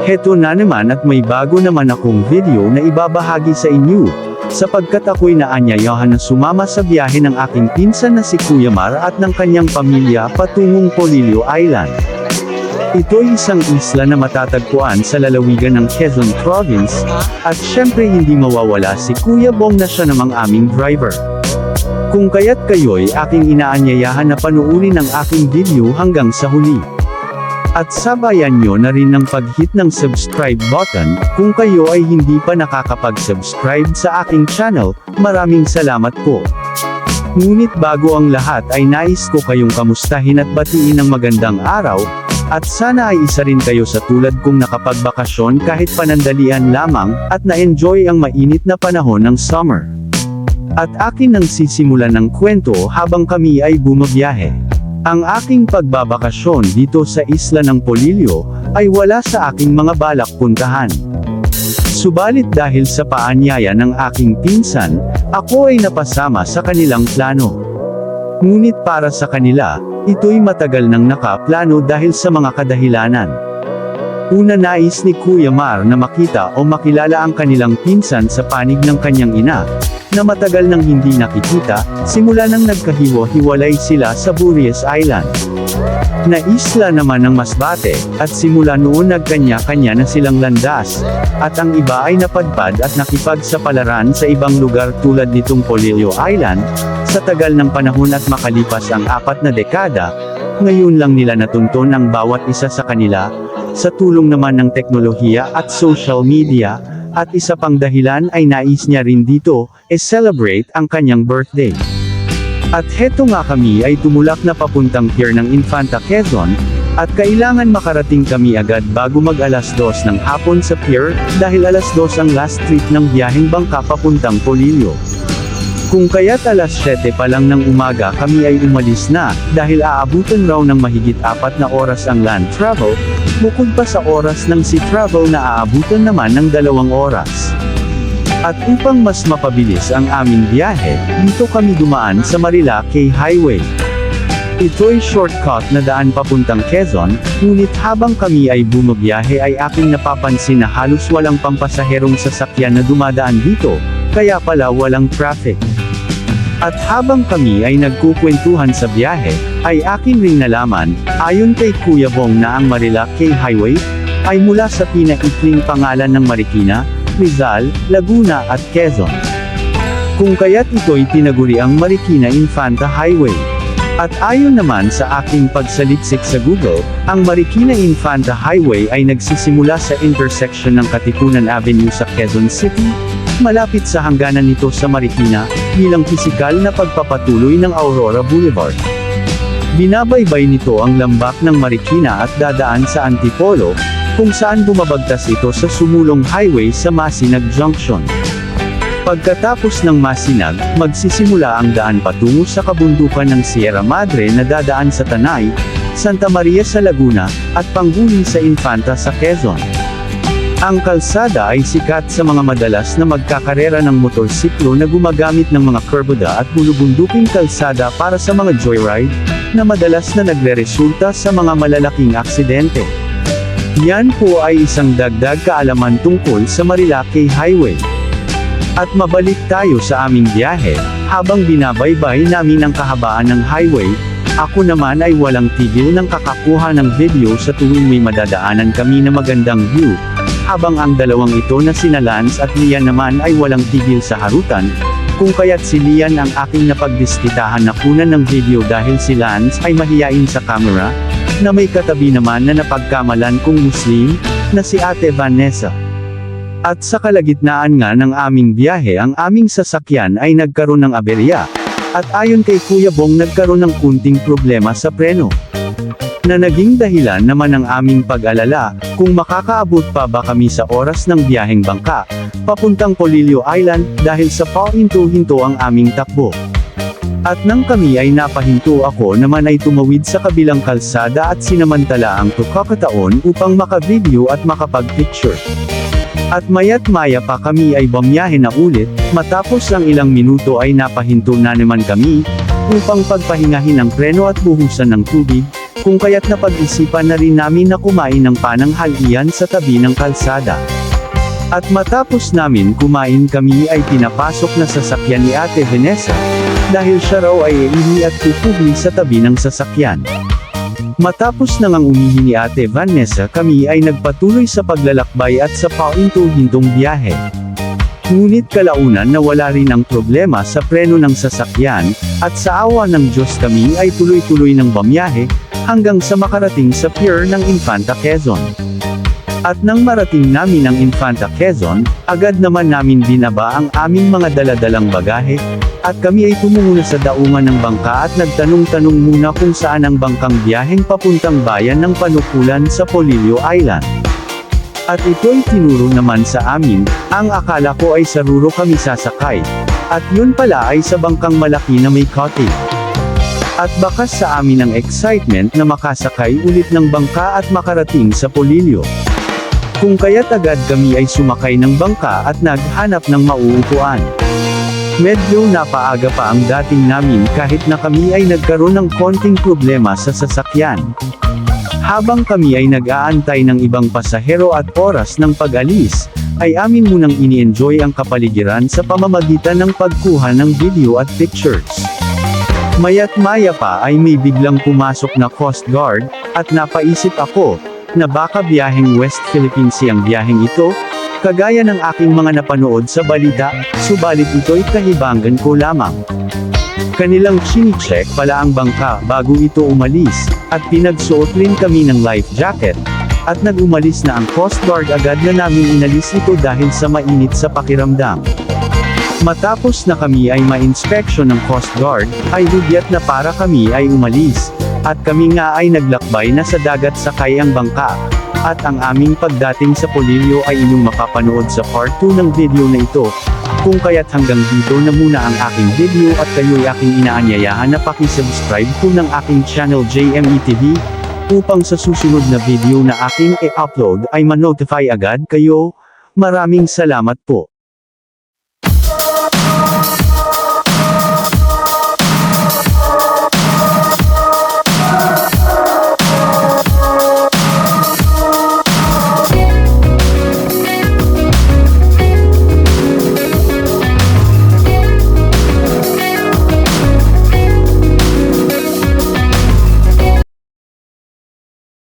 Heto na naman at may bago naman akong video na ibabahagi sa inyo, sapagkat ako'y naanyayahan na sumama sa biyahe ng aking pinsan na si Kuya Mar at ng kanyang pamilya patungong Polillo Island. Ito'y isang isla na matatagpuan sa lalawigan ng Quezon Province, at syempre hindi mawawala si Kuya Bong na siya namang aming driver. Kung kaya't kayo'y aking inaanyayahan na panuurin ang aking video hanggang sa huli. At sabayan nyo na rin ng pag-hit ng subscribe button, kung kayo ay hindi pa nakakapag-subscribe sa aking channel, maraming salamat po. Ngunit bago ang lahat ay nais ko kayong kamustahin at batiin ng magandang araw, at sana ay isa rin kayo sa tulad kong nakapagbakasyon kahit panandalian lamang, at na-enjoy ang mainit na panahon ng summer. At akin nang sisimulan ng kwento habang kami ay bumabiyahe. Ang aking pagbabakasyon dito sa isla ng Polillo, ay wala sa aking mga balak puntahan. Subalit dahil sa paanyaya ng aking pinsan, ako ay napasama sa kanilang plano. Ngunit para sa kanila, ito'y matagal nang nakaplano dahil sa mga kadahilanan. Una, nais ni Kuya Mar na makita o makilala ang kanilang pinsan sa panig ng kanyang ina, na matagal nang hindi nakikita, simula nang nagkahiwa-hiwalay sila sa Burias Island. Na isla naman ng Masbate, at simula noon nagkanya-kanya na silang landas, at ang iba ay napadpad at nakipagsapalaran sa ibang lugar tulad nitong Polillo Island. Sa tagal ng panahon at makalipas ang 4 na dekada, ngayon lang nila natunton ang bawat isa sa kanila, sa tulong naman ng teknolohiya at social media, at isa pang dahilan ay nais niya rin dito, celebrate ang kanyang birthday. At heto nga kami ay tumulak na papuntang pier ng Infanta Quezon, at kailangan makarating kami agad bago mag alas 2 ng hapon sa pier, dahil alas 2 ang last trip ng biyaheng bangka papuntang Polillo. Kung kaya't alas 7 pa lang ng umaga kami ay umalis na, dahil aabutan raw ng mahigit 4 na oras ang land travel, bukod pa sa oras ng sea travel na aabutan naman ng 2 oras. At upang mas mapabilis ang aming biyahe, dito kami dumaan sa Marilake Highway. Ito'y shortcut na daan papuntang Quezon, ngunit habang kami ay bumabiyahe ay aking napapansin na halos walang pampasaherong sasakyan na dumadaan dito, kaya pala walang traffic. At habang kami ay nagkukwentuhan sa biyahe, ay akin ring nalaman, ayon kay Kuya Bong na ang Marilake Highway, ay mula sa pinaikling pangalan ng Marikina, Rizal, Laguna at Quezon. Kung kaya't ito'y tinaguriang Marikina Infanta Highway. At ayon naman sa aking pagsaliksik sa Google, ang Marikina Infanta Highway ay nagsisimula sa intersection ng Katipunan Avenue sa Quezon City, malapit sa hangganan nito sa Marikina, bilang pisikal na pagpapatuloy ng Aurora Boulevard. Binabaybay nito ang lambak ng Marikina at dadaan sa Antipolo, kung saan bumabagtas ito sa sumulong highway sa Masinag Junction. Pagkatapos ng Masinag, magsisimula ang daan patungo sa kabundukan ng Sierra Madre na dadaan sa Tanay, Santa Maria sa Laguna, at panghuli sa Infanta sa Quezon. Ang kalsada ay sikat sa mga madalas na magkakarera ng motorsiklo na gumagamit ng mga kurbada at bulubunduking kalsada para sa mga joyride, na madalas na nagreresulta sa mga malalaking aksidente. Yan po ay isang dagdag kaalaman tungkol sa Marilake Highway. At mabalik tayo sa aming biyahe, habang binabaybay namin ang kahabaan ng highway, ako naman ay walang tigil ng kakakuha ng video sa tuwing may madadaanan kami na magandang view, habang ang dalawang ito na sina Lance at Lian naman ay walang tigil sa harutan, kung kaya't si Lian ang aking napagdiskitahan na kunan ng video dahil si Lance ay mahiyain sa camera, na may katabi naman na napagkamalan kong Muslim, na si Ate Vanessa. At sa kalagitnaan nga ng aming biyahe ang aming sasakyan ay nagkaroon ng aberya, at ayon kay Kuya Bong nagkaroon ng kunting problema sa preno. Na naging dahilan naman ng aming pag-alala, kung makakaabot pa ba kami sa oras ng biyaheng bangka, papuntang Polillo Island, dahil sa pahinto-hinto ang aming takbo. At nang kami ay napahinto, ako naman ay tumawid sa kabilang kalsada at sinamantala ang pagkakataon upang maka-video at makapag-picture. At maya't maya pa kami ay bumiyahe na ulit, matapos ang ilang minuto ay napahinto na naman kami, upang pagpahingahin ang preno at buhusan ng tubig, Kung kaya't napag-isipan na rin namin na kumain ng pananghalian sa tabi ng kalsada. At matapos namin kumain kami ay pinapasok na sasakyan ni Ate Vanessa, dahil siya raw ay iihi at pupugli sa tabi ng sasakyan. Matapos na ngang umihi ni Ate Vanessa kami ay nagpatuloy sa paglalakbay at sa pahinto-hintong biyahe. Ngunit kalaunan na wala rin ang problema sa preno ng sasakyan, at sa awa ng Diyos kami ay tuloy-tuloy ng bamiyahe, hanggang sa makarating sa pier ng Infanta Quezon. At nang marating namin ang Infanta Quezon, agad naman namin binaba ang aming mga daladalang bagahe, at kami ay tumungo na sa daungan ng bangka at nagtanong-tanong muna kung saan ang bangkang biyaheng papuntang bayan ng Panukulan sa Polillo Island. At ito'y tinuro naman sa amin, ang akala ko ay sa Ruro kami sasakay. At yun pala ay sa bangkang malaki na may cottage. At bakas sa amin ang excitement na makasakay ulit ng bangka at makarating sa Polillo. Kung kaya't agad kami ay sumakay ng bangka at naghanap ng mauupuan. Medyo napaaga pa ang dating namin kahit na kami ay nagkaroon ng konting problema sa sasakyan. Habang kami ay nag-aantay ng ibang pasahero at oras ng pag-alis, ay amin munang ini-enjoy ang kapaligiran sa pamamagitan ng pagkuha ng video at pictures. Maya't maya pa ay may biglang pumasok na Coast Guard, at napaisip ako, na baka biyaheng West Philippine Sea ang biyaheng ito, kagaya ng aking mga napanood sa balita, subalit ito'y kahibangan ko lamang. Kanilang chini-check pala ang bangka bago ito umalis, at pinagsuot rin kami ng life jacket, at nag-umalis na ang Coast Guard agad na namin inalis ito dahil sa mainit sa pakiramdam. Matapos na kami ay ma-inspection ng Coast Guard, ay hudyat na para kami ay umalis, at kami nga ay naglakbay na sa dagat sakay ang bangka. At ang aming pagdating sa Polillo ay inyong mapapanood sa part 2 ng video na ito. Kung kaya't hanggang dito na muna ang aking video at kayo'y aking inaanyayahan na paki-subscribe po ng aking channel JME TV, upang sa susunod na video na aking i-upload ay ma-notify agad kayo. Maraming salamat po.